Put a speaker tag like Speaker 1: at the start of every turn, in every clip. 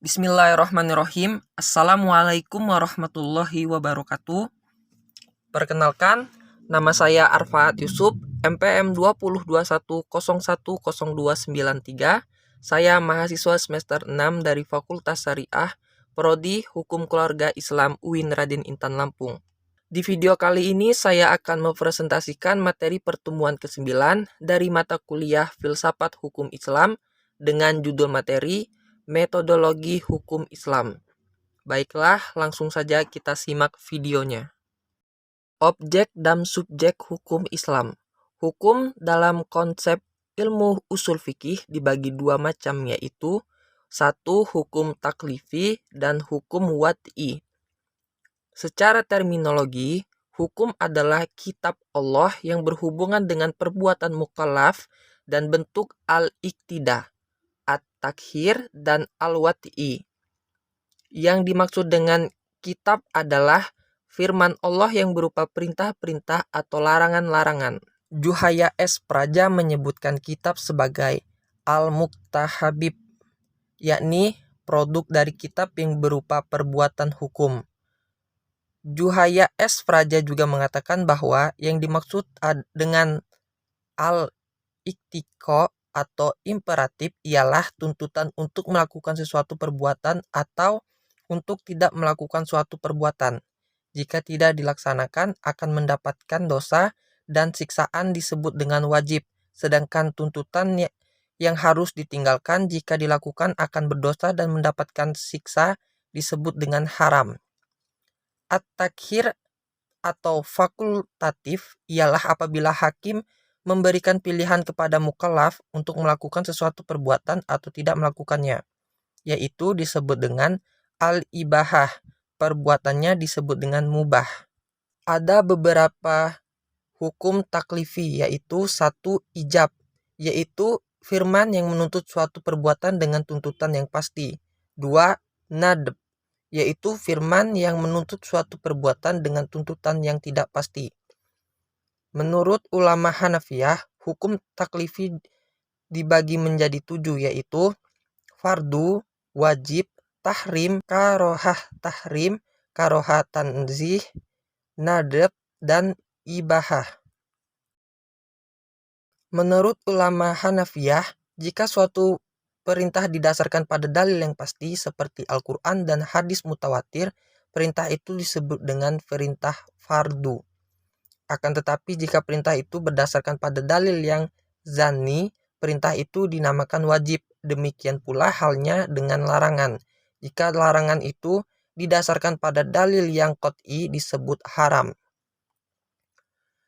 Speaker 1: Bismillahirrahmanirrahim. Assalamualaikum warahmatullahi wabarakatuh. Perkenalkan, nama saya Arfaat Yusuf, MPM 2021010293. Saya mahasiswa semester 6 dari Fakultas Syariah, Prodi Hukum Keluarga Islam UIN Raden Intan Lampung. Di video kali ini saya akan mempresentasikan materi pertemuan ke-9 dari mata kuliah Filsafat Hukum Islam dengan judul materi Metodologi Hukum Islam. Baiklah, langsung saja kita simak videonya. Objek dan subjek hukum Islam. Hukum dalam konsep ilmu usul fikih dibagi dua macam, yaitu satu, hukum taklifi dan hukum wad'i. Secara terminologi, hukum adalah kitab Allah yang berhubungan dengan perbuatan mukallaf dan bentuk al-iqtidah, at-takhir, dan al-wad'i. Yang dimaksud dengan kitab adalah firman Allah yang berupa perintah-perintah atau larangan-larangan. Juhaya S. Praja menyebutkan kitab sebagai al-muktahabib, yakni produk dari kitab yang berupa perbuatan hukum. Juhaya S. Praja juga mengatakan bahwa yang dimaksud dengan al-iqtiqa atau imperatif ialah tuntutan untuk melakukan sesuatu perbuatan atau untuk tidak melakukan suatu perbuatan. Jika tidak dilaksanakan akan mendapatkan dosa dan siksaan disebut dengan wajib, sedangkan tuntutan yang harus ditinggalkan jika dilakukan akan berdosa dan mendapatkan siksa disebut dengan haram. At-takhir atau fakultatif ialah apabila hakim memberikan pilihan kepada mukallaf untuk melakukan sesuatu perbuatan atau tidak melakukannya, yaitu disebut dengan al-ibahah. Perbuatannya disebut dengan mubah. Ada beberapa hukum taklifi, yaitu satu, ijab, yaitu firman yang menuntut suatu perbuatan dengan tuntutan yang pasti. Dua, nadb, yaitu firman yang menuntut suatu perbuatan dengan tuntutan yang tidak pasti. Menurut ulama Hanafiyah, hukum taklifi dibagi menjadi 7, yaitu fardu, wajib, tahrim, karohah tahrim, karohah tanzih, nadab, dan ibahah. Menurut ulama Hanafiyah, jika suatu perintah didasarkan pada dalil yang pasti seperti Al-Quran dan hadis mutawatir, perintah itu disebut dengan perintah fardu. Akan tetapi jika perintah itu berdasarkan pada dalil yang zanni, perintah itu dinamakan wajib. Demikian pula halnya dengan larangan. Jika larangan itu didasarkan pada dalil yang qat'i disebut haram.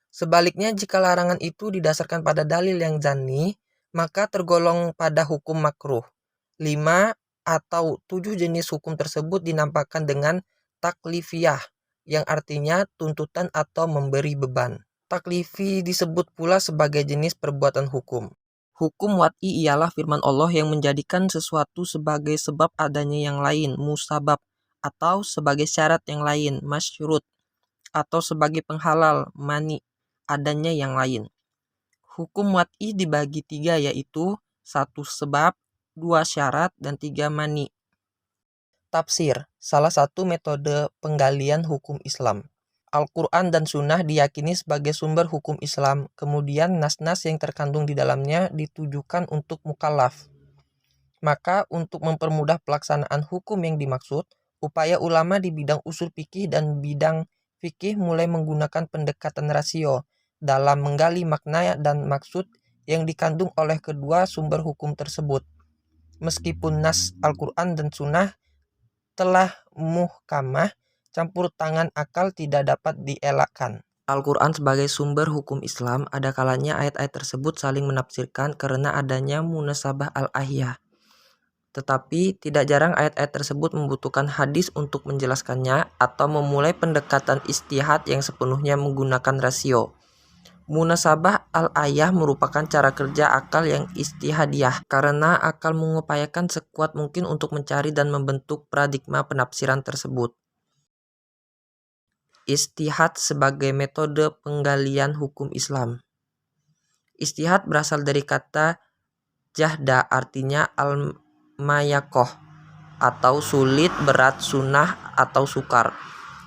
Speaker 1: Sebaliknya jika larangan itu didasarkan pada dalil yang zanni, maka tergolong pada hukum makruh. 5 atau 7 jenis hukum tersebut dinampakkan dengan taklifiyah, yang artinya tuntutan atau memberi beban. Taklifi disebut pula sebagai jenis perbuatan hukum. Hukum wad'i ialah firman Allah yang menjadikan sesuatu sebagai sebab adanya yang lain, musabab, atau sebagai syarat yang lain, masyurut, atau sebagai penghalal, mani, adanya yang lain. Hukum wad'i dibagi 3, yaitu 1 sebab, 2 syarat, dan 3 mani. Tafsir, salah satu metode penggalian hukum Islam. Al-Quran dan Sunnah diyakini sebagai sumber hukum Islam, kemudian nas-nas yang terkandung di dalamnya ditujukan untuk mukallaf. Maka untuk mempermudah pelaksanaan hukum yang dimaksud, upaya ulama di bidang usul fikih dan bidang fikih mulai menggunakan pendekatan rasio dalam menggali makna dan maksud yang dikandung oleh kedua sumber hukum tersebut. Meskipun nas Al-Quran dan Sunnah telah muhkamah, campur tangan akal tidak dapat dielakkan. Al-Quran sebagai sumber hukum Islam, ada kalanya ayat-ayat tersebut saling menafsirkan karena adanya munasabah al-ahyah. Tetapi tidak jarang ayat-ayat tersebut membutuhkan hadis untuk menjelaskannya atau memulai pendekatan ijtihad yang sepenuhnya menggunakan rasio. Munasabah al-ayah merupakan cara kerja akal yang ijtihadiyah karena akal mengupayakan sekuat mungkin untuk mencari dan membentuk paradigma penafsiran tersebut. Ijtihad sebagai metode penggalian hukum Islam. Ijtihad berasal dari kata jahda, artinya al-mayakoh, atau sulit, berat, sunnah, atau sukar.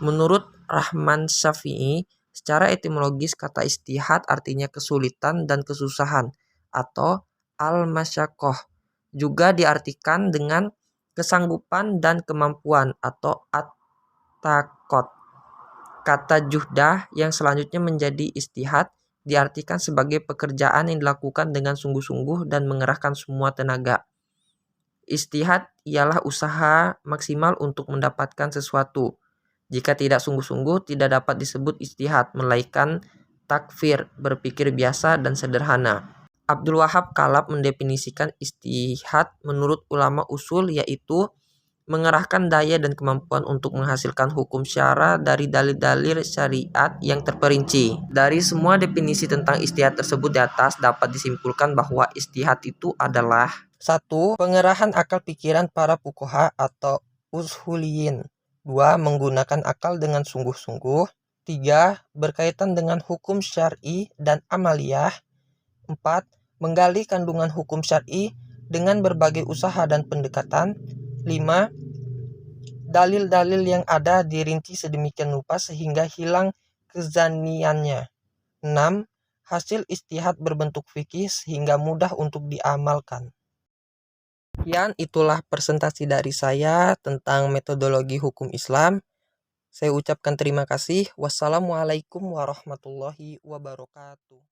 Speaker 1: Menurut Rahman Syafi'i, secara etimologis kata istihad artinya kesulitan dan kesusahan atau al-masyaqqah. Juga diartikan dengan kesanggupan dan kemampuan atau at-taqat. Kata juhdah yang selanjutnya menjadi istihad diartikan sebagai pekerjaan yang dilakukan dengan sungguh-sungguh dan mengerahkan semua tenaga. Ijtihad ialah usaha maksimal untuk mendapatkan sesuatu. Jika tidak sungguh-sungguh, tidak dapat disebut ijtihad, melainkan takfir, berpikir biasa dan sederhana. Abdul Wahab Kalab mendefinisikan ijtihad menurut ulama usul yaitu mengerahkan daya dan kemampuan untuk menghasilkan hukum syara dari dalil-dalil syariat yang terperinci. Dari semua definisi tentang ijtihad tersebut di atas dapat disimpulkan bahwa ijtihad itu adalah 1. Pengerahan akal pikiran para fuqaha atau ushuliyyin. 2. Menggunakan akal dengan sungguh-sungguh. 3. Berkaitan dengan hukum syar'i dan amaliyah. 4. Menggali kandungan hukum syar'i dengan berbagai usaha dan pendekatan. 5. Dalil-dalil yang ada dirinci sedemikian rupa sehingga hilang kezaniannya. 6. Hasil ijtihad berbentuk fikih sehingga mudah untuk diamalkan. Sekian itulah presentasi dari saya tentang metodologi hukum Islam. Saya ucapkan terima kasih. Wassalamualaikum warahmatullahi wabarakatuh.